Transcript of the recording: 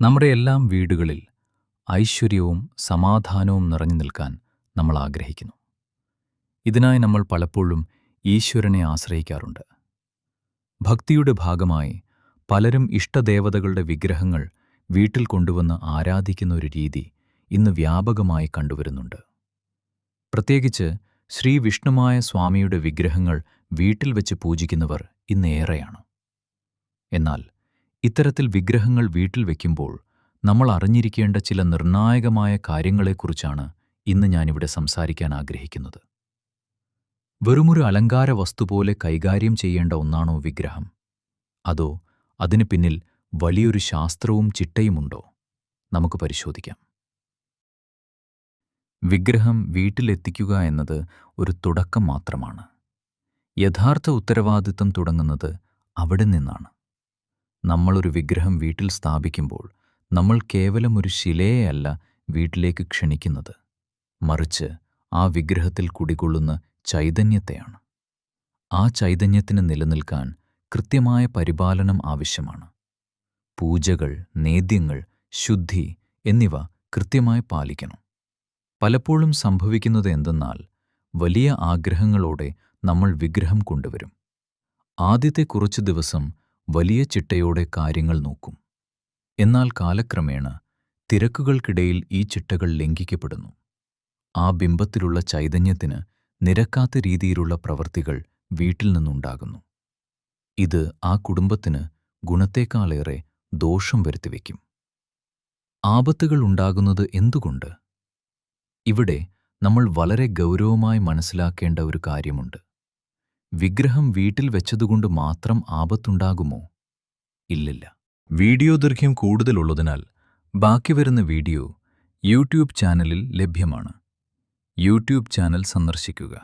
നമ്മുടെ എല്ലാം വീടുകളിൽ ഐശ്വര്യവും സമാധാനവും നിറഞ്ഞു നിൽക്കാൻ നമ്മൾ ആഗ്രഹിക്കുന്നു. ഇതിനായി നമ്മൾ പലപ്പോഴും ഈശ്വരനെ ആശ്രയിക്കാറുണ്ട്. ഭക്തിയുടെ ഭാഗമായി പലരും ഇഷ്ടദേവതകളുടെ വിഗ്രഹങ്ങൾ വീട്ടിൽ കൊണ്ടുവന്ന് ആരാധിക്കുന്ന ഒരു രീതി ഇന്ന് വ്യാപകമായി കണ്ടുവരുന്നുണ്ട്. പ്രത്യേകിച്ച് ശ്രീ വിഷ്ണുമായ സ്വാമിയുടെ വിഗ്രഹങ്ങൾ വീട്ടിൽ വെച്ച് പൂജിക്കുന്നവർ ഇന്നേറെയാണ്. എന്നാൽ ഇത്തരത്തിൽ വിഗ്രഹങ്ങൾ വീട്ടിൽ വയ്ക്കുമ്പോൾ നമ്മൾ അറിഞ്ഞിരിക്കേണ്ട ചില നിർണായകമായ കാര്യങ്ങളെക്കുറിച്ചാണ് ഇന്ന് ഞാനിവിടെ സംസാരിക്കാൻ ആഗ്രഹിക്കുന്നത്. വെറുമൊരു അലങ്കാര വസ്തു പോലെ കൈകാര്യം ചെയ്യേണ്ട ഒന്നാണോ വിഗ്രഹം? അതോ അതിന് പിന്നിൽ വലിയൊരു ശാസ്ത്രവും ചിട്ടയുമുണ്ടോ? നമുക്ക് പരിശോധിക്കാം. വിഗ്രഹം വീട്ടിലെത്തിക്കുക എന്നത് ഒരു തുടക്കം മാത്രമാണ്. യഥാർത്ഥ ഉത്തരവാദിത്തം തുടങ്ങുന്നത് അവിടെ നിന്നാണ്. നമ്മളൊരു വിഗ്രഹം വീട്ടിൽ സ്ഥാപിക്കുമ്പോൾ നമ്മൾ കേവലം ഒരു ശിലയെയല്ല വീട്ടിലേക്ക് ക്ഷണിക്കുന്നത്, മറിച്ച് ആ വിഗ്രഹത്തിൽ കുടികൊള്ളുന്ന ചൈതന്യത്തെയാണ്. ആ ചൈതന്യത്തിന് നിലനിൽക്കാൻ കൃത്യമായ പരിപാലനം ആവശ്യമാണ്. പൂജകൾ, നേദ്യങ്ങൾ, ശുദ്ധി എന്നിവ കൃത്യമായി പാലിക്കണം. പലപ്പോഴും സംഭവിക്കുന്നത് എന്തെന്നാൽ, വലിയ ആഗ്രഹങ്ങളോടെ നമ്മൾ വിഗ്രഹം കൊണ്ടുവരും. ആദ്യത്തെ കുറച്ചു ദിവസം വലിയ ചിട്ടയോടെ കാര്യങ്ങൾ നോക്കും. എന്നാൽ കാലക്രമേണ തിരക്കുകൾക്കിടയിൽ ഈ ചിട്ടകൾ ലംഘിക്കപ്പെടുന്നു. ആ ബിംബത്തിലുള്ള ചൈതന്യത്തിന് നിരക്കാത്ത രീതിയിലുള്ള പ്രവൃത്തികൾ വീട്ടിൽ നിന്നുണ്ടാകുന്നു. ഇത് ആ കുടുംബത്തിന് ഗുണത്തേക്കാളേറെ ദോഷം വരുത്തിവെക്കും. ആപത്തുകൾ ഉണ്ടാകുന്നത് എന്തുകൊണ്ട്? ഇവിടെ നമ്മൾ വളരെ ഗൗരവമായി മനസ്സിലാക്കേണ്ട ഒരു കാര്യമുണ്ട്. വിഗ്രഹം വീട്ടിൽ വെച്ചതുകൊണ്ട് മാത്രം ആപത്തുണ്ടാകുമോ? ഇല്ലില്ല. വീഡിയോ ദൈർഘ്യം കൂടുതലുള്ളതിനാൽ ബാക്കി വരുന്ന വീഡിയോ യൂട്യൂബ് ചാനലിൽ ലഭ്യമാണ്. യൂട്യൂബ് ചാനൽ സന്ദർശിക്കുക.